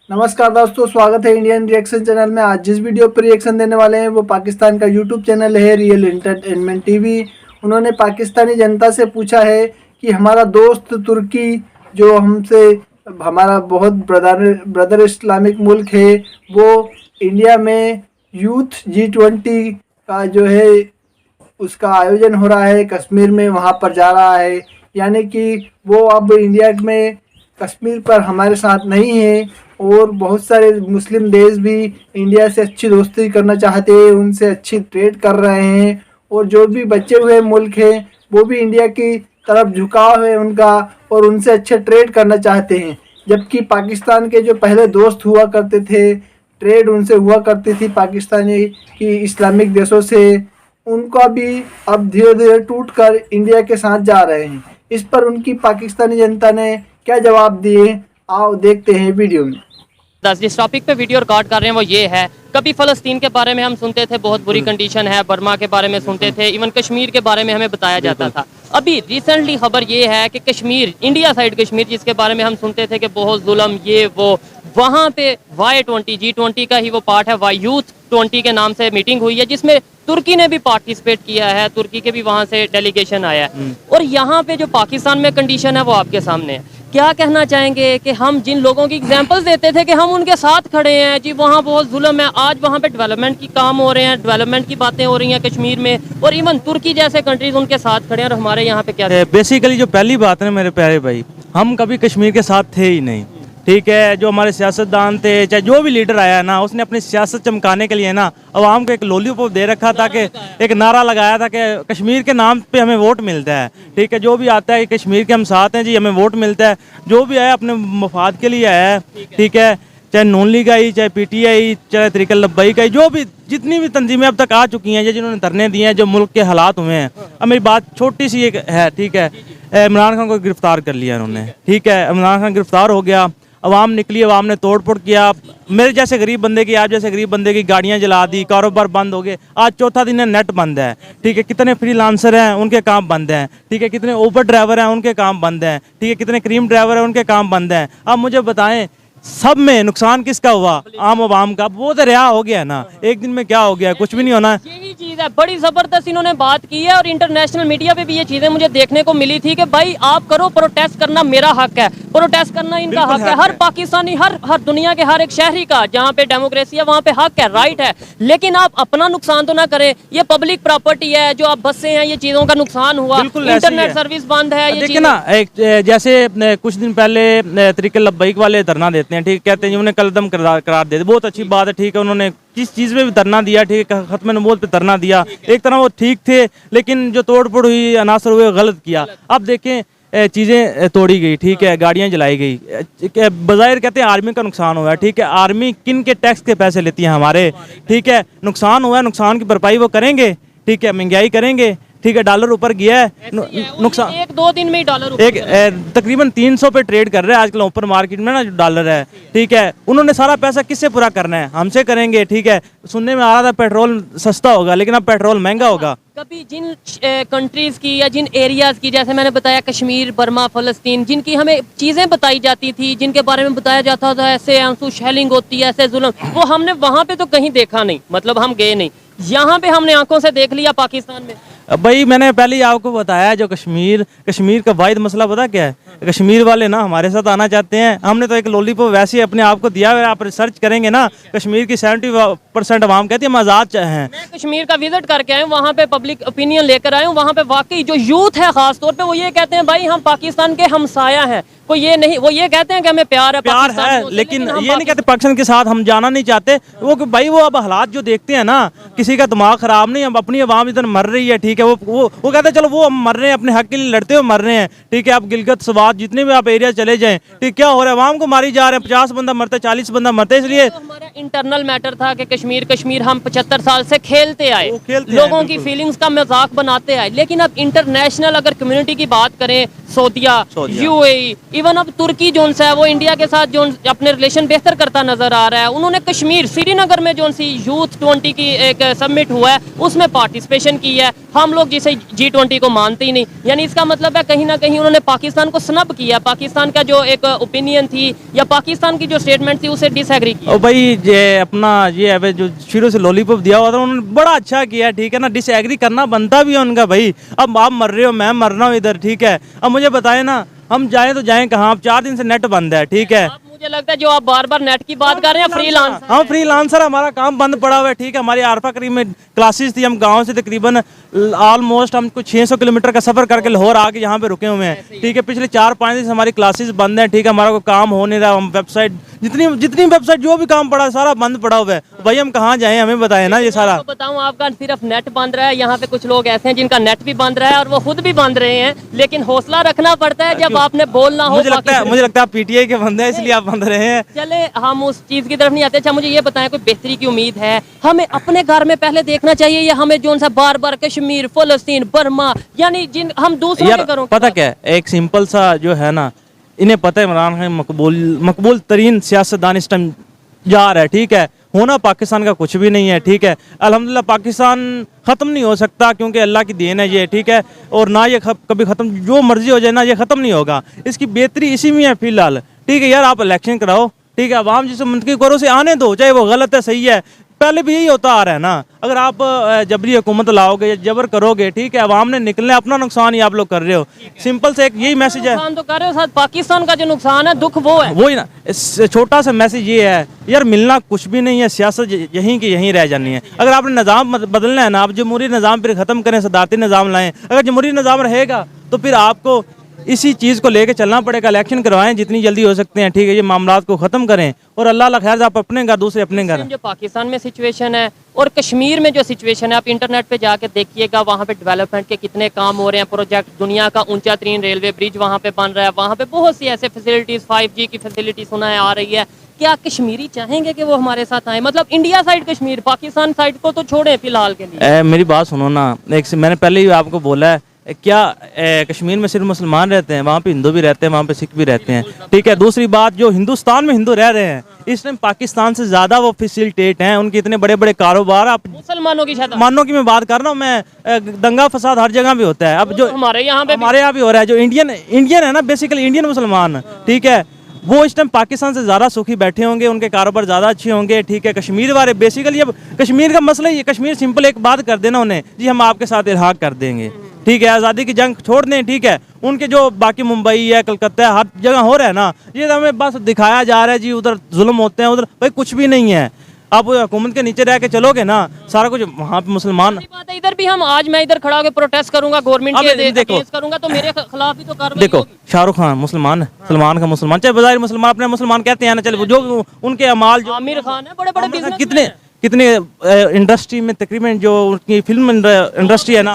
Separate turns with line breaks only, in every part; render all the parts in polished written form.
नमस्कार दोस्तों, स्वागत है इंडियन रिएक्शन चैनल में। आज जिस वीडियो पर रिएक्शन देने वाले हैं वो पाकिस्तान का यूट्यूब चैनल है रियल एंटरटेनमेंट टीवी। उन्होंने पाकिस्तानी जनता से पूछा है कि हमारा दोस्त तुर्की जो हमसे हमारा बहुत ब्रदर इस्लामिक मुल्क है, वो इंडिया में यूथ G20 का जो है उसका आयोजन हो रहा है कश्मीर में, वहाँ पर जा रहा है। यानी कि वो अब इंडिया में कश्मीर पर हमारे साथ नहीं है और बहुत सारे मुस्लिम देश भी इंडिया से अच्छी दोस्ती करना चाहते हैं, उनसे अच्छी ट्रेड कर रहे हैं। और जो भी बचे हुए मुल्क हैं वो भी इंडिया की तरफ झुकाव है उनका और उनसे अच्छे ट्रेड करना चाहते हैं। जबकि पाकिस्तान के जो पहले दोस्त हुआ करते थे, ट्रेड उनसे हुआ करती थी पाकिस्तानी की इस्लामिक देशों से, उनका भी अब धीरे धीरे टूट कर इंडिया के साथ जा रहे हैं। इस पर उनकी पाकिस्तानी जनता ने क्या जवाब दिए, आओ देखते हैं वीडियो में।
जिस टॉपिक पे वीडियो रिकॉर्ड कर रहे हैं वो ये है, कभी फ़लस्तीन के बारे में हम सुनते थे बहुत बुरी कंडीशन है, बर्मा के बारे में सुनते थे, इवन कश्मीर के बारे में हमें बताया जाता था। अभी रिसेंटली खबर ये है कि कश्मीर, इंडिया साइड कश्मीर, जिसके बारे में हम सुनते थे कि बहुत जुल्म ये वो, वहाँ पे Y20 G20 का ही वो पार्ट है, यूथ 20 के नाम से मीटिंग हुई है जिसमें तुर्की ने भी पार्टिसिपेट किया है, तुर्की के भी वहाँ से डेलीगेशन आया है। और यहाँ पे जो पाकिस्तान में कंडीशन है वो आपके सामने है। क्या कहना चाहेंगे कि हम जिन लोगों की एग्जांपल्स देते थे कि हम उनके साथ खड़े हैं जी, वहाँ बहुत जुल्म है, आज वहाँ पे डेवलपमेंट की काम हो रहे हैं, डेवलपमेंट की बातें हो रही हैं कश्मीर में, और इवन तुर्की जैसे कंट्रीज उनके साथ खड़े हैं, और हमारे यहाँ पे क्या
बेसिकली जो पहली बात है मेरे प्यारे भाई, हम कभी कश्मीर के साथ थे ही नहीं। ठीक है, जो हमारे सियासतदान थे, चाहे जो भी लीडर आया ना, उसने अपनी सियासत चमकाने के लिए ना अवाम को एक लॉलीपॉप दे रखा था, कि एक नारा लगाया था कि कश्मीर के नाम पे हमें वोट मिलता है। ठीक है, जो भी आता है कि कश्मीर के हम साथ हैं जी, हमें वोट मिलता है। जो भी आया अपने मफाद के लिए आया है। ठीक है, चाहे नून लीग आई, चाहे PTI, चाहे तहरीक लब्बैक आई, जो भी जितनी भी तंजीमें अब तक आ चुकी हैं, जिन्होंने धरने दिए हैं, जो मुल्क के हालात हुए हैं। अब मेरी बात छोटी सी एक है, ठीक है, इमरान खान को गिरफ्तार कर लिया उन्होंने। ठीक है, इमरान खान गिरफ्तार हो गया, अवाम निकली, अवाम ने तोड़ फोड़ किया। मेरे जैसे गरीब बंदे की, आप जैसे गरीब बंदे की गाड़ियां जला दी, कारोबार बंद हो गए। आज चौथा दिन है, नेट बंद है। ठीक है, कितने फ्रीलांसर हैं उनके काम बंद हैं। ठीक है, कितने ऊबर ड्राइवर हैं उनके काम बंद हैं। ठीक है, कितने क्रीम ड्राइवर हैं उनके काम बंद हैं। अब मुझे बताएं, सब में नुकसान किसका हुआ? आम आवाम का। वो तो रिहा हो गया ना, एक दिन में क्या हो गया, कुछ भी नहीं होना।
यही चीज है, बड़ी जबरदस्त इन्होंने बात की है, और इंटरनेशनल मीडिया पे भी ये चीजें मुझे देखने को मिली थी कि भाई आप करो, प्रोटेस्ट करना मेरा हक है, प्रोटेस्ट करना इनका हक है। हर पाकिस्तानी, हर दुनिया के हर एक शहरी का, जहाँ पे डेमोक्रेसी है वहाँ पे हक है, राइट है। लेकिन आप अपना नुकसान तो ना करें। ये पब्लिक प्रॉपर्टी है, जो आप बसें हैं, ये चीजों का नुकसान हुआ, इंटरनेट सर्विस बंद है।
देखिए ना, जैसे जैसे कुछ दिन पहले तहरीक लब्बैक वाले धरना देते हैं। ठीक, कहते हैं उन्हें कलदम करार दे, बहुत अच्छी बात है। ठीक है, उन्होंने किस चीज़ में भी धरना दिया, ठीक है, खत्म नबूवत पे धरना दिया, एक तरह वो ठीक थे। लेकिन जो तोड़ फोड़ हुई, अनासर हुए, गलत किया। अब देखें, चीज़ें तोड़ी गई, ठीक है, गाड़ियाँ जलाई गई, बज़ाहिर कहते हैं आर्मी का नुकसान हुआ है। ठीक है, आर्मी किन के टैक्स के पैसे लेती है? हमारे। ठीक है, नुकसान हुआ है, नुकसान की भरपाई वो करेंगे। ठीक है, महंगाई करेंगे। ठीक है, डॉलर ऊपर गया है, नुकसान
एक दो दिन में ही डॉलर
एक तकरीबन 300 पे ट्रेड कर रहे हैं आजकल ओपन मार्केट में ना, जो डॉलर है। ठीक है, उन्होंने सारा पैसा किससे पूरा करना है? हमसे करेंगे। ठीक है, सुनने में आ रहा था पेट्रोल सस्ता होगा, लेकिन अब पेट्रोल महंगा होगा।
कभी जिन कंट्रीज की या जिन एरियाज की, जैसे मैंने बताया कश्मीर, बर्मा, फ़लस्तीन, जिनकी हमें चीज़ें बताई जाती थी, जिनके बारे में बताया जाता था ऐसे आंसू शेलिंग होती है, ऐसे जुल्म, वो हमने वहाँ पे तो कहीं देखा नहीं, मतलब हम गए नहीं। यहाँ पे हमने आंखों से देख लिया पाकिस्तान में।
भाई मैंने पहले ही आपको बताया, जो कश्मीर का वाहिद मसला पता क्या है? कश्मीर वाले ना हमारे साथ आना चाहते हैं। हमने तो एक लॉलीपॉप वैसे ही अपने आप को दिया है। आप रिसर्च करेंगे ना, कश्मीर की 70% आवाम कहती है हम आज़ाद हैं।
मैं कश्मीर का विजिट करके आया हूँ, वहाँ पे पब्लिक ओपिनियन लेकर आया हूँ। वहाँ पे वाकई जो यूथ है खास तौर पे, वो ये कहते हैं भाई हम पाकिस्तान के हमसाया हैं। कोई ये नहीं, वो ये कहते हैं कि हमें प्यार
है, लेकिन ये नहीं कहते पाकिस्तान के साथ हम जाना नहीं चाहते। वो भाई वो अब हालात जो देखते हैं ना, किसी का दिमाग खराब नहीं, अब अपनी आवाम इधर मर रही है। ठीक है, वो कहते हैं चलो वो मर रहे हैं, अपने हक के लिए लड़ते हुए मर रहे हैं। ठीक है, आप गिलगित सवात जितने भी आप एरिया चले जाएं, ठीक, क्या हो रहा है? आवाम को मारी जा रहे हैं, 50 बंदा मरता है, 40 बंदा मरता है। इसलिए
इंटरनल मैटर था कि कश्मीर हम 75 साल से खेलते आए,
वो खेलते आए,
लोगों की फीलिंग्स का मजाक बनाते आए, लेकिन अब इंटरनेशनल अगर कम्युनिटी की बात करें, सऊदिया, यूएई, इवन अब तुर्की जो है वो इंडिया के साथ जो अपने रिलेशन बेहतर करता नजर आ रहा है। उन्होंने कश्मीर श्रीनगर में जो सी यूथ 20 की एक समिट हुआ है उसमें पार्टिसिपेशन की है। हम लोग जिसे G20 को मानते ही नहीं, यानी इसका मतलब है कहीं ना कहीं उन्होंने पाकिस्तान को स्नब किया, पाकिस्तान का जो एक ओपिनियन थी या पाकिस्तान की जो स्टेटमेंट थी उसे डिसएग्री किया।
और भाई ये अपना ये है जो शुरू से लॉलीपॉप दिया हुआ था उन्होंने बड़ा अच्छा किया, ठीक है ना। डिसएग्री करना बनता भी है उनका भाई। अब आप मर रहे हो, मैं मर रहा हूँ इधर, ठीक है। अब मुझे बताए ना हम जाएं तो जाएं कहाँ? अब 4 दिन से नेट बंद है, ठीक है।
मुझे लगता है जो आप बार बार नेट की बात कर रहे हैं फ्रीलांसर,
हाँ फ्रीलांसर, हमारा काम बंद पड़ा हुआ है, ठीक है। हमारी आरफा करीब में क्लासेस थी, हम गांव से तकरीबन ऑलमोस्ट हमको 600 किलोमीटर का सफर करके लाहौर आके यहाँ पे रुके हुए हैं, ठीक है। पिछले 4-5 दिन से हमारी क्लासेस बंद है, ठीक है। हमारा कोई काम हो नहीं रहा, हम वेबसाइट जितनी वेबसाइट जो भी काम पड़ा है सारा बंद पड़ा हुआ है। भाई हम कहाँ जाएं, हमें बताए ना ये सारा।
बताऊं आपका सिर्फ नेट बंद रहा है, यहाँ पे कुछ लोग ऐसे हैं जिनका नेट भी बंद रहा है और वो खुद भी बंद रहे हैं, लेकिन हौसला रखना पड़ता है जब आपने बोलना हो।
मुझे लगता है पीटीआई के बंदे हैं इसलिए आप बंद रहे हैं।
चले हम उस चीज की तरफ नहीं आते। अच्छा मुझे ये बताएं, कोई बेहतरी की उम्मीद है? हमें अपने घर में पहले देखना चाहिए या हमें जो सा बार बार कश्मीर, फलस्तीन, बर्मा, यानी जिन हम दूसरों के घरों
पता क्या है, एक सिंपल सा जो है ना, इन्हें पता है इमरान खान मकबूल तरीन सियासतदान इस टाइम जा रहा है, ठीक है। होना पाकिस्तान का कुछ भी नहीं है, ठीक है। अल्हम्दुलिल्लाह पाकिस्तान ख़त्म नहीं हो सकता क्योंकि अल्लाह की देन है ये, ठीक है। और ना ये कभी ख़त्म, जो मर्जी हो जाए ना, ये ख़त्म नहीं होगा। इसकी बेहतरी इसी में है फिलहाल, ठीक है यार। आप इलेक्शन कराओ, ठीक है, आवाम जिसे मुंतखब करो उसे आने दो, चाहे वो गलत है सही है, पहले भी यही होता आ रहा है ना। अगर आप जबरी हुकूमत लाओगे या जबर करोगे, ठीक है, अवाम ने निकलने, अपना नुकसान ही आप लोग कर रहे हो। सिंपल से एक यही मैसेज है।
नुकसान तो कर रहे हो, साथ पाकिस्तान का जो नुकसान है, दुख वो है।
वही ना, छोटा सा मैसेज ये है यार, मिलना कुछ भी नहीं है, सियासत यहीं की यहीं रह जानी है। अगर आपने निज़ाम बदलना है ना, आप जमहूरी निज़ाम फिर ख़त्म करें, सदारती निज़ाम लाएं। अगर जमहूरी निज़ाम रहेगा तो फिर आपको इसी चीज़ को लेके चलना पड़ेगा। इलेक्शन करवाएं जितनी जल्दी हो सकते हैं, ठीक है। ये मामलात को ख़त्म करें और अल्लाह खैर, आप अपने घर, दूसरे अपने घर।
जो पाकिस्तान में सिचुएशन है और कश्मीर में जो सिचुएशन है, आप इंटरनेट पे जाके देखिएगा, वहाँ पे डेवलपमेंट के कितने काम हो रहे हैं, प्रोजेक्ट, दुनिया का ऊंचा तरीन रेलवे ब्रिज वहाँ पे बन रहा है, वहाँ पे बहुत सी ऐसे फैसिलिटीज़, 5G की फैसिलिटी सुना है आ रही है। क्या कश्मीरी चाहेंगे कि वो हमारे साथ आए? मतलब India side Kashmir, Pakistan side को तो छोड़ें फिलहाल के लिए।
मेरी बात सुनो ना, एक से मैंने पहले ही आपको बोला है, क्या कश्मीर में सिर्फ मुसलमान रहते हैं? वहाँ पे हिंदू भी रहते हैं, वहाँ पे सिख भी रहते हैं, ठीक है। दूसरी बात, जो हिंदुस्तान में हिंदू रह रहे हैं इस टाइम पाकिस्तान से ज़्यादा वो फैसिलिटेट हैं, उनके इतने बड़े बड़े कारोबार। आप
मुसलमानों की
मानो की मैं बात कर रहा हूँ मैं, दंगा फसाद हर जगह भी होता है। अब जो
हमारे यहाँ
भी हो रहा है, जो इंडियन है ना, बेसिकली इंडियन मुसलमान, ठीक है, वो इस टाइम पाकिस्तान से ज़्यादा सुखी बैठे होंगे, उनके कारोबार ज़्यादा अच्छे होंगे, ठीक है। कश्मीर वाले बेसिकली, अब कश्मीर का मसला ये, कश्मीर सिंपल एक बात कर देना उन्हें, जी हम आपके साथ इल्हाक कर देंगे, ठीक है, आज़ादी की जंग छोड़ दें, ठीक है। उनके जो बाकी मुंबई है, कलकत्ता है, हर जगह हो रहा है ना, ये हमें बस दिखाया जा रहा है जी उधर जुल्म होते हैं, उधर भाई कुछ भी नहीं है। आप हुकूमत के नीचे रह के चलोगे ना, सारा कुछ वहाँ पे मुसलमान।
बात है, इधर भी हम आज मैं इधर खड़ा होकर प्रोटेस्ट करूंगा, गवर्नमेंट के अगेंस्ट करूंगा, तो मेरे खिलाफ भी तो कार्रवाई
देखो
होगी।
शाहरुख खान मुसलमान है, सलमान खान मुसलमान, चाहे बजाय मुसलमान अपने मुसलमान कहते हैं ना, चले जो उनके अमाल, जो
आमिर खान है, बड़े बड़े बिजनेस
कितने इंडस्ट्री में तकरीबन जो उनकी फिल्म इंडस्ट्री है ना,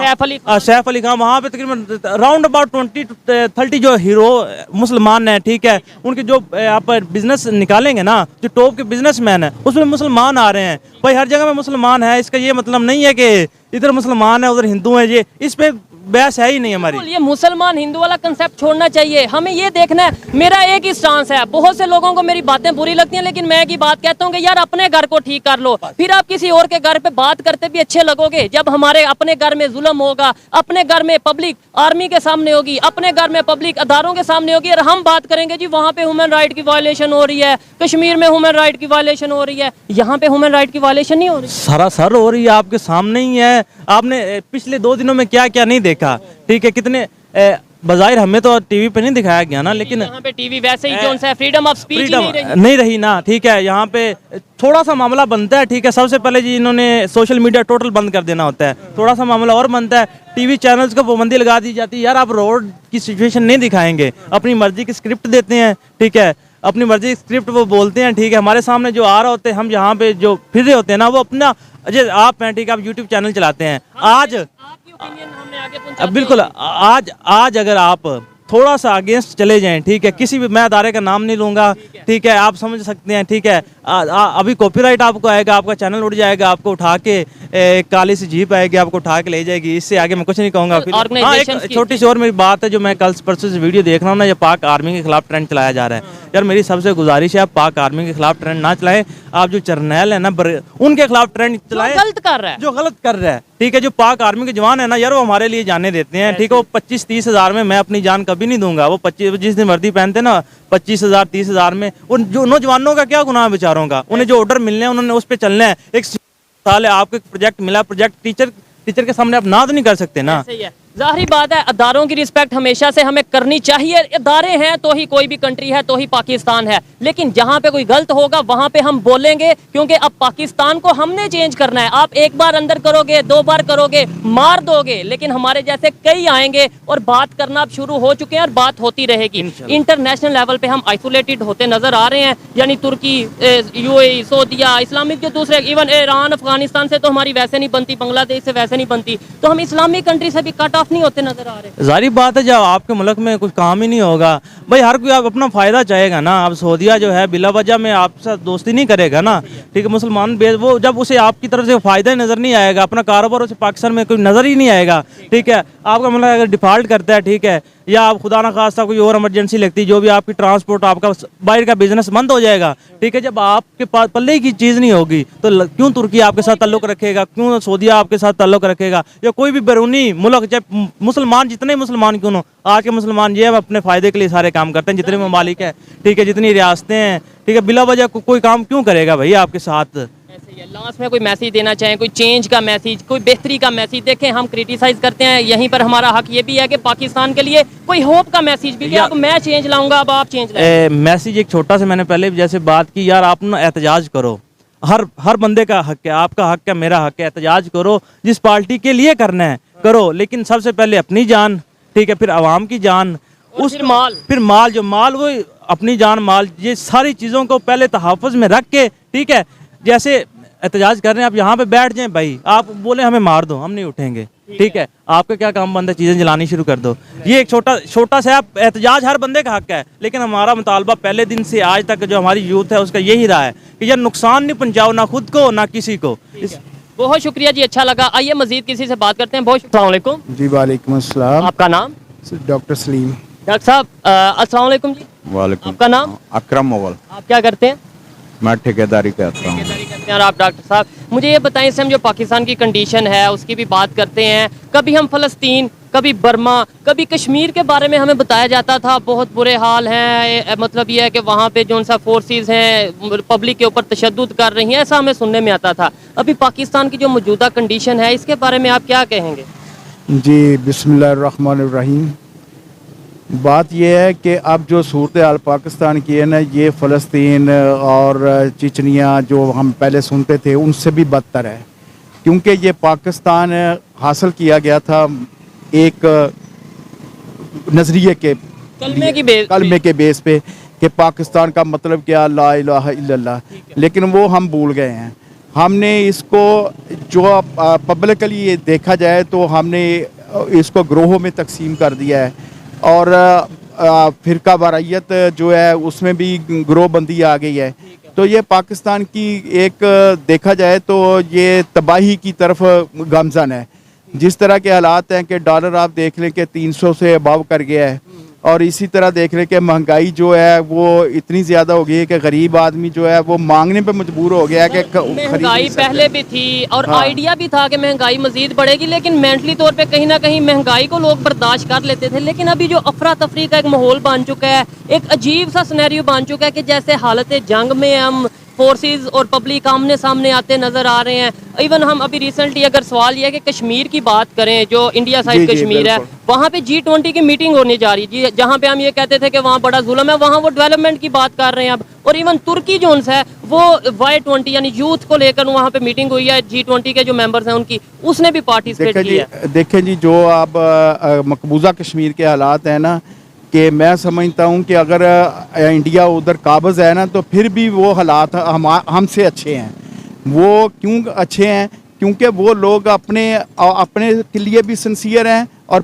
सैफ अली खान, वहाँ पे तकरीबन राउंड अबाउट 20 to 30 जो हीरो मुसलमान है, ठीक है। उनके जो आप बिजनेस निकालेंगे ना, जो टॉप के बिजनेसमैन है उसमें मुसलमान आ रहे हैं। भाई हर जगह में मुसलमान है, इसका ये मतलब नहीं है कि इधर मुसलमान है उधर हिंदू है, ये इस पे बहस है ही नहीं हमारी।
ये मुसलमान हिंदू वाला कंसेप्ट छोड़ना चाहिए, हमें ये देखना है। मेरा एक ही स्टांस है, बहुत से लोगों को मेरी बातें बुरी लगती हैं, लेकिन मैं एक ही बात कहता हूँ कि यार अपने घर को ठीक कर लो, फिर आप किसी और के घर पे बात करते भी अच्छे लगोगे। जब हमारे अपने घर में जुल्म होगा, अपने घर में पब्लिक आर्मी के सामने होगी, अपने घर में पब्लिक अदारों के सामने होगी, और हम बात करेंगे जी वहाँ पे ह्यूमन राइट की वायलेशन हो रही है, कश्मीर में ह्यूमन राइट की वायलेशन हो रही है, यहाँ पे ह्यूमन राइट की वायलेशन नहीं हो रही।
सरासर हो रही है, आपके सामने ही है। आपने पिछले 2 दिनों में क्या क्या नहीं देखा, ठीक है। कितने बजायर हमें तो टीवी पे नहीं दिखाया गया ना, लेकिन
यहाँ पे टीवी वैसे ही जो है फ्रीडम ऑफ स्पीच
नहीं रही ना, ठीक है। यहाँ पे थोड़ा सा मामला बनता है, ठीक है। सबसे पहले जी इन्होंने सोशल मीडिया टोटल बंद कर देना होता है, थोड़ा सा मामला और बनता है, टीवी चैनल्स को पाबंदी लगा दी जाती है। यार आप रोड की सिचुएशन नहीं दिखाएंगे, अपनी मर्जी की स्क्रिप्ट देते हैं, ठीक है, अपनी मर्जी की स्क्रिप्ट वो बोलते हैं, ठीक है। हमारे सामने जो आ रहा होते हैं, हम यहाँ पे जो फिर रहे होते हैं ना, वो अपना आप हैं, ठीक है, आप यूट्यूब चैनल चलाते हैं। आज बिल्कुल आज अगर आप थोड़ा सा अगेंस्ट चले जाएं, ठीक है, किसी भी, मैं अदारे का नाम नहीं लूँगा, ठीक है, आप समझ सकते हैं, ठीक है, अभी कॉपीराइट आपको आएगा, आपका चैनल उड़ जाएगा, आपको उठा के काली सी जीप आएगी, आपको उठा के ले जाएगी, इससे आगे मैं कुछ नहीं कहूँगा। फिर हाँ, एक छोटी सी और मेरी बात है, जो मैं कल परसों से वीडियो देख रहा हूँ ना, ये पाक आर्मी के खिलाफ ट्रेंड चलाया जा रहा है। यार मेरी सबसे गुजारिश है, आप पाक आर्मी के खिलाफ ट्रेंड ना चलाएं, आप जो जर्नैल है ना उनके खिलाफ ट्रेंड चलाएं,
गलत कर रहा है,
जो गलत कर रहा है, ठीक है। जो पाक आर्मी के जवान है ना यार, वो हमारे लिए जाने देते हैं, ठीक है, वो 25-30 हज़ार में मैं अपनी जान कभी नहीं दूंगा। वो 25 जिस दिन वर्दी पहनते हैं ना 25,000 30 हज़ार में, उन जो नौजवानों का क्या गुनाह बेचारों का, उन्हें जो ऑर्डर मिलने हैं उन्होंने उस पर चलना है। एक साल है, आपको एक प्रोजेक्ट मिला, प्रोजेक्ट टीचर के सामने आप ना तो नहीं कर सकते ना।
सही है, जाहिर बात है, अदारों की रिस्पेक्ट हमेशा से हमें करनी चाहिए। अदारे हैं तो ही कोई भी कंट्री है, तो ही पाकिस्तान है। लेकिन जहां पे कोई गलत होगा वहां पे हम बोलेंगे, क्योंकि अब पाकिस्तान को हमने चेंज करना है। आप एक बार अंदर करोगे, 2 बार करोगे, मार दोगे, लेकिन हमारे जैसे कई आएंगे और बात करना अब शुरू हो चुके हैं और बात होती रहेगी। इंटरनेशनल लेवल पे हम आइसोलेटेड होते नजर आ रहे हैं, यानी तुर्की, यूएई, सऊदीया, इस्लामिक जो दूसरे, इवन ईरान, अफगानिस्तान से तो हमारी वैसे नहीं बनती, बांग्लादेश से वैसे नहीं बनती, तो हम इस्लामिक कंट्री से भी कट ऑफ नहीं होते नजर आ रहे।
जारी बात है, जब आपके मुल्क में कुछ काम ही नहीं होगा भाई, हर कोई आप अपना फायदा चाहेगा ना। अब सऊदीया जो है बिला वजह में आपके साथ दोस्ती नहीं करेगा ना, ठीक है, मुसलमान वो जब उसे आपकी तरफ से फायदा नजर नहीं आएगा, अपना कारोबार उसे पाकिस्तान में कोई नजर ही नहीं आएगा, ठीक है, आपका मतलब अगर डिफॉल्ट करता है, ठीक है, या आप खुदा ना खास्ता कोई और इमरजेंसी लगती, जो भी आपकी ट्रांसपोर्ट, आपका बाहर का बिजनेस बंद हो जाएगा, ठीक है। जब आपके पास पल्ले की चीज़ नहीं होगी तो क्यों तुर्की आपके साथ ताल्लुक रखेगा, क्यों सऊदीया आपके साथ ताल्लुक रखेगा, या कोई भी बैरूनी मुल्क, चाहे मुसलमान, जितने मुसलमान क्यों हो, आज के मुसलमान ये अपने फ़ायदे के लिए सारे काम करते हैं, जितने ममालिक है, ठीक है, जितनी रियासतें हैं, ठीक है, बिला वजह कोई काम क्यों करेगा भाई आपके साथ।
लास्ट में कोई मैसेज देना चाहें, कोई चेंज का मैसेज, कोई बेहतरी का मैसेज। देखें, हम क्रिटिसाइज करते हैं, यहीं पर हमारा हक ये भी है कि पाकिस्तान के लिए कोई होप का मैसेज भी, अब मैं चेंज लाऊंगा, अब आप चेंज लाएं।
मैसेज एक छोटा सा, मैंने पहले भी जैसे बात की, यार आप ना एहतजाज करो, हर बंदे का हक है, आपका हक है, मेरा हक है, एहतजाज करो, जिस पार्टी के लिए करना है करो, लेकिन सबसे पहले अपनी जान, ठीक है, फिर आवाम की जान, फिर माल, जो माल वो अपनी जान, माल, ये सारी चीज़ों को पहले तहफ़्फ़ुज़ में रख के, ठीक है, जैसे एहतजाज कर रहे हैं, आप यहाँ पे बैठ जाएं भाई, आप बोले हमें मार दो, हम नहीं उठेंगे, ठीक है, आपका क्या काम बंद है, चीज़ें जलानी शुरू कर दो। ये एक छोटा सा एहतजाज हर बंदे का हक है, लेकिन हमारा मुतालबा पहले दिन से आज तक जो हमारी यूथ है उसका यही रहा है कि यार नुकसान नहीं पहुँचाओ, ना खुद को ना किसी को।
बहुत शुक्रिया जी, अच्छा लगा। आइए मजीद किसी से बात करते हैं। बहुत अस्सलाम वालेकुम
जी। वालेकुम अस्सलाम।
आपका नाम?
डॉक्टर सलीम।
डॉक्टर साहब अस्सलाम वालेकुम जी।
वालेकुम।
आपका नाम?
अकरम मोगल।
आप क्या करते हैं?
मैं ठेकेदारी करता हूँ।
और आप डॉक्टर साहब मुझे ये बताएं, इस टाइम जो पाकिस्तान की कंडीशन है उसकी भी बात करते हैं। कभी हम फ़लस्तीन, कभी बर्मा, कभी कश्मीर के बारे में हमें बताया जाता था बहुत बुरे हाल हैं, मतलब ये है कि वहाँ पे जो सा फोर्सेस हैं पब्लिक के ऊपर तशद्दुद कर रही हैं, ऐसा हमें सुनने में आता था। अभी पाकिस्तान की जो मौजूदा कंडीशन है इसके बारे में आप क्या कहेंगे? जी
बिस्मिल्लाहिर्रहमानिर्रहीम। बात यह है कि अब जो सूरत हाल पाकिस्तान की है ना, ये फ़लस्तीन और चिचनिया जो हम पहले सुनते थे उनसे भी बदतर है, क्योंकि ये पाकिस्तान हासिल किया गया था एक नज़रिए के कलमे के बेस पे कि पाकिस्तान का मतलब क्या, ला इलाहा इल्लल्लाह, लेकिन वो हम भूल गए हैं। हमने इसको जो पब्लिकली ये देखा जाए तो हमने इसको ग्रोहों में तकसीम कर दिया है, और फ़िरका वारियत जो है उसमें भी ग्रोह बंदी आ गई है। तो ये पाकिस्तान की एक देखा जाए तो ये तबाही की तरफ गामज़न है। जिस तरह के हालात हैं कि डॉलर आप देख लें कि 300 से अबव कर गया है, और इसी तरह देख लें कि महंगाई जो है वो इतनी ज़्यादा हो गई है कि गरीब आदमी जो है वो मांगने पे मजबूर हो गया है कि
महंगाई पहले भी थी और आइडिया भी था कि महंगाई मजीद बढ़ेगी, लेकिन मेंटली तौर पे कहीं ना कहीं महंगाई को लोग बर्दाश्त कर लेते थे। लेकिन अभी जो अफरा तफरी का एक माहौल बन चुका है, एक अजीब सा सिनेरियो बन चुका है कि जैसे हालत जंग में हम फोर्सेस और पब्लिक आमने सामने आते नजर आ रहे हैं। इवन हम अभी रिसेंटली अगर सवाल यह है कि कश्मीर की बात करें, जो इंडिया साइड कश्मीर है, वहाँ पे G20 की मीटिंग होने जा रही है, जहाँ पे हम ये कहते थे कि वहाँ बड़ा जुल्म है, वहाँ वो डेवलपमेंट की बात कर रहे हैं अब। और इवन तुर्की जो है वो Y20 यानी यूथ को लेकर वहाँ पे मीटिंग हुई है, G20 के जो मेंबर्स हैं उनकी, उसने भी पार्टिसिपेट किया है।
देखें जी, जो अब मकबूजा कश्मीर के हालात हैं ना, कि मैं समझता हूँ कि अगर इंडिया उधर काबज़ है ना, तो फिर भी वो हालात हमसे अच्छे हैं। वो क्यों अच्छे हैं? क्योंकि वो लोग अपने के लिए भी सिंसियर हैं और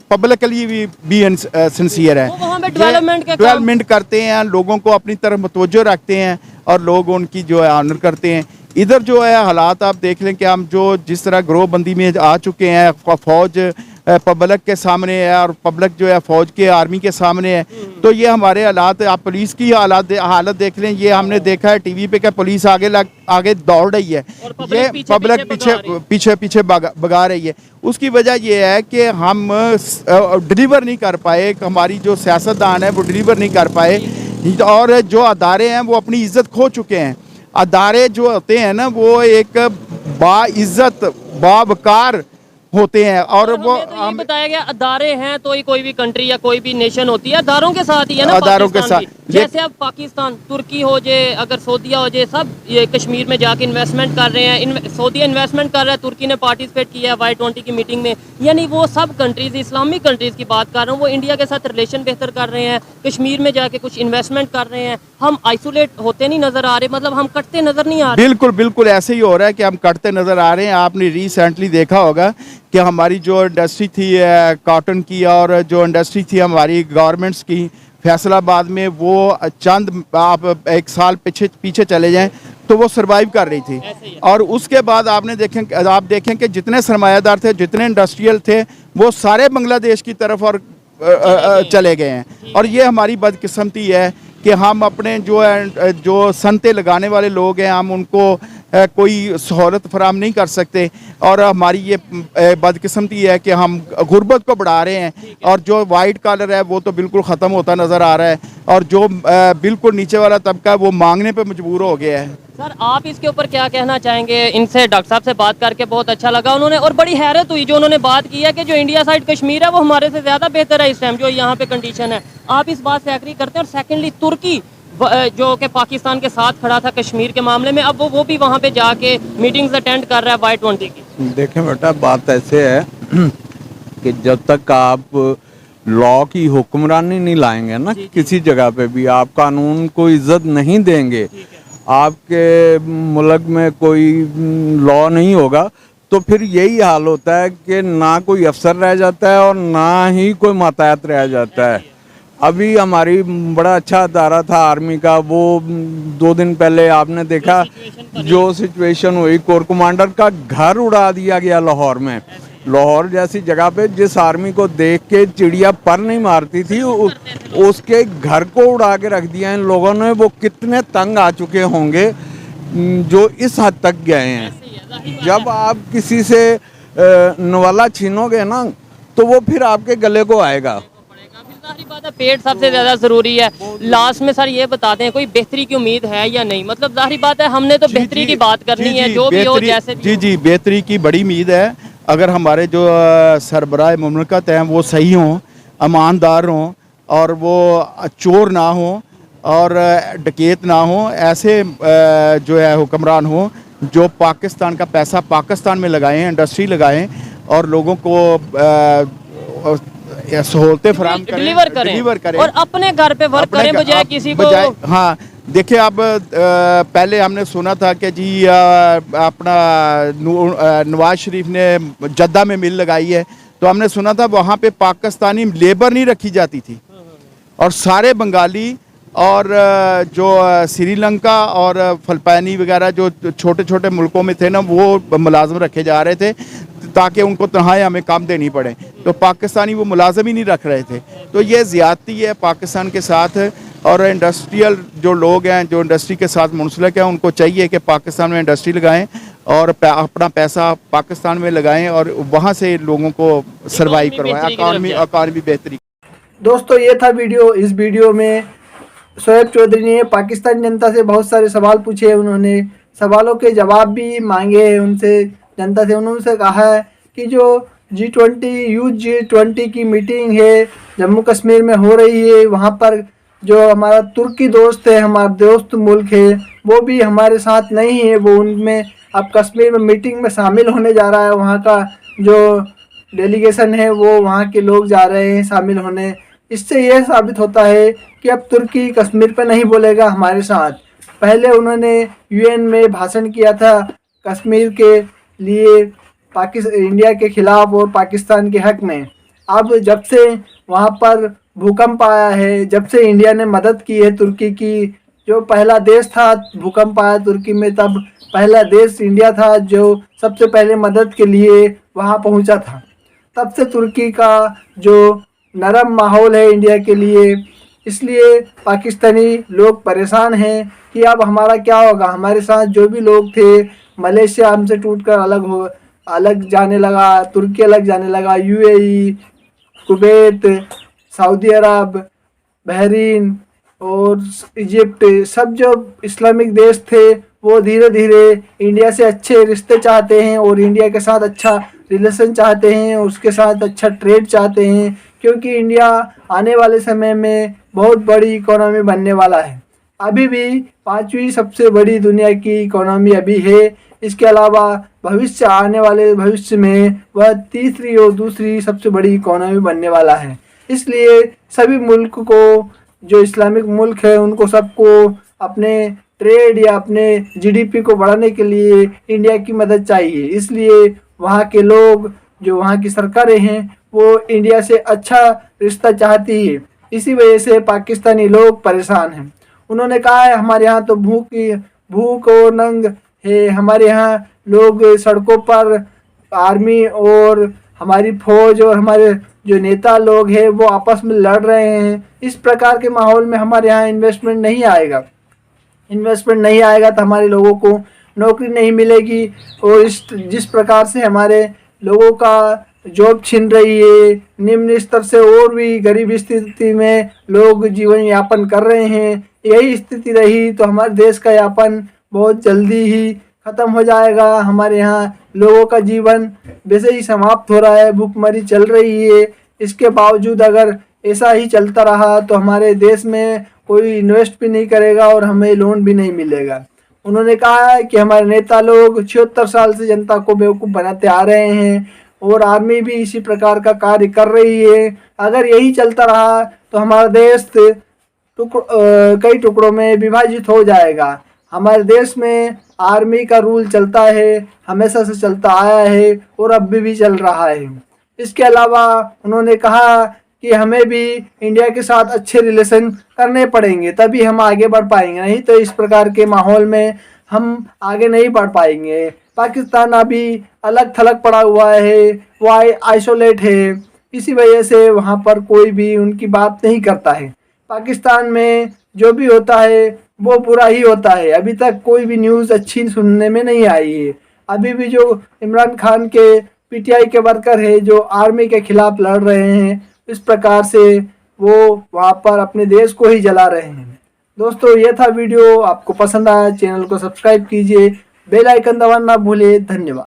पब्लिकली भी सिंसियर है।
वो वहाँ पे डेवलपमेंट
डेवलपमेंट करते हैं, लोगों को अपनी तरफ मुतवज्जो रखते हैं और लोग उनकी जो है ऑनर करते हैं। इधर जो है हालात आप देख लें कि हम जो जिस तरह ग्रोहबंदी में आ चुके हैं, फौज पब्लिक के सामने है और पब्लिक जो है फौज के आर्मी के सामने है, तो ये हमारे हालात, आप पुलिस की हालत देख लें। ये हमने देखा है टीवी पे कि पुलिस आगे दौड़ रही है, ये पब्लिक पीछे भगा रही है। उसकी वजह ये है कि हम डिलीवर नहीं कर पाए, हमारी जो सियासतदान है वो डिलीवर नहीं कर पाए, और जो अदारे हैं वो अपनी इज्जत खो चुके हैं। अदारे जो होते हैं ना वो एक बाइज्जत बावकार होते हैं, और वो
तो ये बताया गया अदारे हैं तो ही कोई भी कंट्री या कोई भी नेशन होती है अदारों के साथ ही है ना।
अदारों के
पाकिस्तान
साथ।
भी। जैसे अब पाकिस्तान, तुर्की हो जाए, अगर सऊदीया हो जाए, सब ये कश्मीर में जाके इन्वेस्टमेंट कर रहे हैं। सऊदीया इन्वेस्टमेंट कर रहा है, तुर्की ने पार्टिसिपेट किया है Y20 की मीटिंग में। यानी वो सब कंट्रीज, इस्लामिक कंट्रीज की बात कर रहा हूँ, वो इंडिया के साथ रिलेशन बेहतर कर रहे हैं, कश्मीर में जाके कुछ इन्वेस्टमेंट कर रहे हैं। हम आइसोलेट होते नहीं नजर आ रहे, मतलब हम कटते नजर नहीं आ रहे।
बिल्कुल बिल्कुल ऐसे ही हो रहा है कि हम कटते नज़र आ रहे हैं। आपने रिसेंटली देखा होगा कि हमारी जो इंडस्ट्री थी कॉटन की, और जो इंडस्ट्री थी हमारी गारमेंट्स की फैसलाबाद में, वो चंद आप एक साल पीछे चले जाएं तो वो सरवाइव कर रही थी। और उसके बाद आप देखें कि जितने सरमायादार थे, जितने इंडस्ट्रियल थे, वो सारे बांग्लादेश की तरफ और चले गए हैं। और ये हमारी बदकिस्मती है कि हम अपने जो सनते लगाने वाले लोग हैं, हम उनको कोई सहूलत फराम नहीं कर सकते। और हमारी ये बदकिस्मती है कि हम गुर्बत को बढ़ा रहे हैं, और जो वाइट कॉलर है वो तो बिल्कुल ख़त्म होता नज़र आ रहा है, और जो बिल्कुल नीचे वाला तबका है वो मांगने पे मजबूर हो गया है।
सर आप इसके ऊपर क्या कहना चाहेंगे? इनसे डॉक्टर साहब से बात करके बहुत अच्छा लगा उन्होंने, और बड़ी हैरत हुई जो उन्होंने बात की है कि जो इंडिया साइड कश्मीर है वो हमारे से ज़्यादा बेहतर है इस टाइम, जो यहाँ पे कंडीशन है। आप इस बात से एग्री करते हैं? और सेकेंडली तुर्की जो कि पाकिस्तान के साथ खड़ा था कश्मीर के मामले में, अब वो भी वहाँ पे जाके मीटिंग्स अटेंड कर रहा है Y20 की।
देखें बेटा, बात ऐसे है कि जब तक आप लॉ की हुक्मरानी नहीं लाएंगे ना किसी जगह पे भी, आप कानून को इज्जत नहीं देंगे, आपके मुल्क में कोई लॉ नहीं होगा, तो फिर यही हाल होता है कि ना कोई अफसर रह जाता है और ना ही कोई मातहत रह जाता है। अभी हमारी बड़ा अच्छा अदारा था आर्मी का, वो 2 दिन पहले आपने देखा जो सिचुएशन हुई, कोर कमांडर का घर उड़ा दिया गया लाहौर में। लाहौर जैसी जगह पे जिस आर्मी को देख के चिड़िया पर नहीं मारती थी, उसके घर को उड़ा के रख दिया इन लोगों ने। वो कितने तंग आ चुके होंगे जो इस हद तक गए हैं। जब आप किसी से नवाला छीनोगे ना तो वो फिर आपके गले को आएगा।
सारी बात है, पेट सबसे ज्यादा जरूरी है। लास्ट में सर ये बताते हैं कोई बेहतरी की उम्मीद है या नहीं? मतलब जाहिर बात है हमने तो बेहतरी की बात करनी है, जो भी हो जैसे भी।
जी बेहतरी की बड़ी उम्मीद है। अगर हमारे जो सरबराह मुमलकत हैं वो सही हों, ईमानदार हों, और वो चोर ना हों और डकैत ना हों, ऐसे जो है हुक्मरान हों जो पाकिस्तान का पैसा पाकिस्तान में लगाएं, इंडस्ट्री लगाएं और लोगों को सहूलतें फराहम करें, डिलीवर करें
और अपने घर पे वर्क करें बजाय किसी को।
हाँ देखिए, अब पहले हमने सुना था कि जी अपना नवाज शरीफ ने जद्दा में मिल लगाई है, तो हमने सुना था वहाँ पे पाकिस्तानी लेबर नहीं रखी जाती थी और सारे बंगाली और जो श्रीलंका और फिलिपाइनी वगैरह जो छोटे छोटे मुल्कों में थे ना, वो मुलाजिम रखे जा रहे थे ताकि उनको तनख्वाहें हमें कम देनी पड़े, तो पाकिस्तानी वो मुलाजिम ही नहीं रख रहे थे। तो ये ज़्यादती है पाकिस्तान के साथ, और इंडस्ट्रियल जो लोग हैं जो इंडस्ट्री के साथ मुंसलिक हैं उनको चाहिए कि पाकिस्तान में इंडस्ट्री लगाएं और अपना पैसा पाकिस्तान में लगाएं और वहाँ से लोगों को सर्वाइव करवाएं, इकॉनमी बेहतरी।
दोस्तों ये था वीडियो। इस वीडियो में शोएब चौधरी ने पाकिस्तान जनता से बहुत सारे सवाल पूछे, उन्होंने सवालों के जवाब भी मांगे उनसे, जनता से। उन्होंने कहा है कि जो G20 की मीटिंग है जम्मू कश्मीर में हो रही है, वहाँ पर जो हमारा तुर्की दोस्त है, हमारा दोस्त मुल्क है, वो भी हमारे साथ नहीं है। वो उनमें अब कश्मीर में मीटिंग में शामिल होने जा रहा है, वहाँ का जो डेलीगेशन है वो वहाँ के लोग जा रहे हैं शामिल होने। इससे यह साबित होता है कि अब तुर्की कश्मीर पर नहीं बोलेगा हमारे साथ। पहले उन्होंने UN में भाषण किया था कश्मीर के लिए इंडिया के खिलाफ और पाकिस्तान के हक में। अब जब से वहाँ पर भूकंप आया है, जब से इंडिया ने मदद की है तुर्की की, जो पहला देश था भूकंप आया तुर्की में, तब पहला देश इंडिया था जो सबसे पहले मदद के लिए वहाँ पहुँचा था। तब से तुर्की का जो नरम माहौल है इंडिया के लिए, इसलिए पाकिस्तानी लोग परेशान हैं कि अब हमारा क्या होगा। हमारे साथ जो भी लोग थे, मलेशिया हमसे टूटकर अलग जाने लगा, तुर्की अलग जाने लगा, यूएई, कुवैत, सऊदी अरब, बहरीन और इजिप्ट, सब जो इस्लामिक देश थे वो धीरे धीरे इंडिया से अच्छे रिश्ते चाहते हैं और इंडिया के साथ अच्छा रिलेशन चाहते हैं, उसके साथ अच्छा ट्रेड चाहते हैं, क्योंकि इंडिया आने वाले समय में बहुत बड़ी इकोनॉमी बनने वाला है। अभी भी 5वीं सबसे बड़ी दुनिया की इकोनॉमी अभी है। इसके अलावा भविष्य आने वाले भविष्य में वह तीसरी और दूसरी सबसे बड़ी इकोनॉमी बनने वाला है। इसलिए सभी मुल्क को, जो इस्लामिक मुल्क है, उनको सबको अपने ट्रेड या अपने जीडीपी को बढ़ाने के लिए इंडिया की मदद चाहिए। इसलिए वहाँ के लोग, जो वहाँ की सरकारें हैं, वो इंडिया से अच्छा रिश्ता चाहती है। इसी वजह से पाकिस्तानी लोग परेशान हैं। उन्होंने कहा है हमारे यहाँ तो भूख और नंग है, हमारे यहाँ लोग सड़कों पर, आर्मी और हमारी फौज और हमारे जो नेता लोग हैं वो आपस में लड़ रहे हैं। इस प्रकार के माहौल में हमारे यहाँ इन्वेस्टमेंट नहीं आएगा तो हमारे लोगों को नौकरी नहीं मिलेगी, और जिस प्रकार से हमारे लोगों का जॉब छीन रही है, निम्न स्तर से और भी गरीब स्थिति में लोग जीवन यापन कर रहे हैं, यही स्थिति रही तो हमारे देश का यापन बहुत जल्दी ही ख़त्म हो जाएगा। हमारे यहाँ लोगों का जीवन वैसे ही समाप्त हो रहा है, भूखमरी चल रही है। इसके बावजूद अगर ऐसा ही चलता रहा तो हमारे देश में कोई इन्वेस्ट भी नहीं करेगा और हमें लोन भी नहीं मिलेगा। उन्होंने कहा है कि हमारे नेता लोग 76 साल से जनता को बेवकूफ़ बनाते आ रहे हैं और आर्मी भी इसी प्रकार का कार्य कर रही है। अगर यही चलता रहा तो हमारा देश कई टुकड़ों में विभाजित हो जाएगा। हमारे देश में आर्मी का रूल चलता है, हमेशा से चलता आया है और अब भी चल रहा है। इसके अलावा उन्होंने कहा कि हमें भी इंडिया के साथ अच्छे रिलेशन करने पड़ेंगे, तभी हम आगे बढ़ पाएंगे, नहीं तो इस प्रकार के माहौल में हम आगे नहीं बढ़ पाएंगे। पाकिस्तान अभी अलग थलग पड़ा हुआ है, वो आइसोलेट है, इसी वजह से वहाँ पर कोई भी उनकी बात नहीं करता है। पाकिस्तान में जो भी होता है वो बुरा ही होता है। अभी तक कोई भी न्यूज़ अच्छी सुनने में नहीं आई है। अभी भी जो इमरान खान के पीटीआई के वर्कर है जो आर्मी के खिलाफ लड़ रहे हैं, इस प्रकार से वो वहाँ पर अपने देश को ही जला रहे हैं। दोस्तों, ये था वीडियो, आपको पसंद आया चैनल को सब्सक्राइब कीजिए, बेल आइकन दबाना ना भूलिए। धन्यवाद।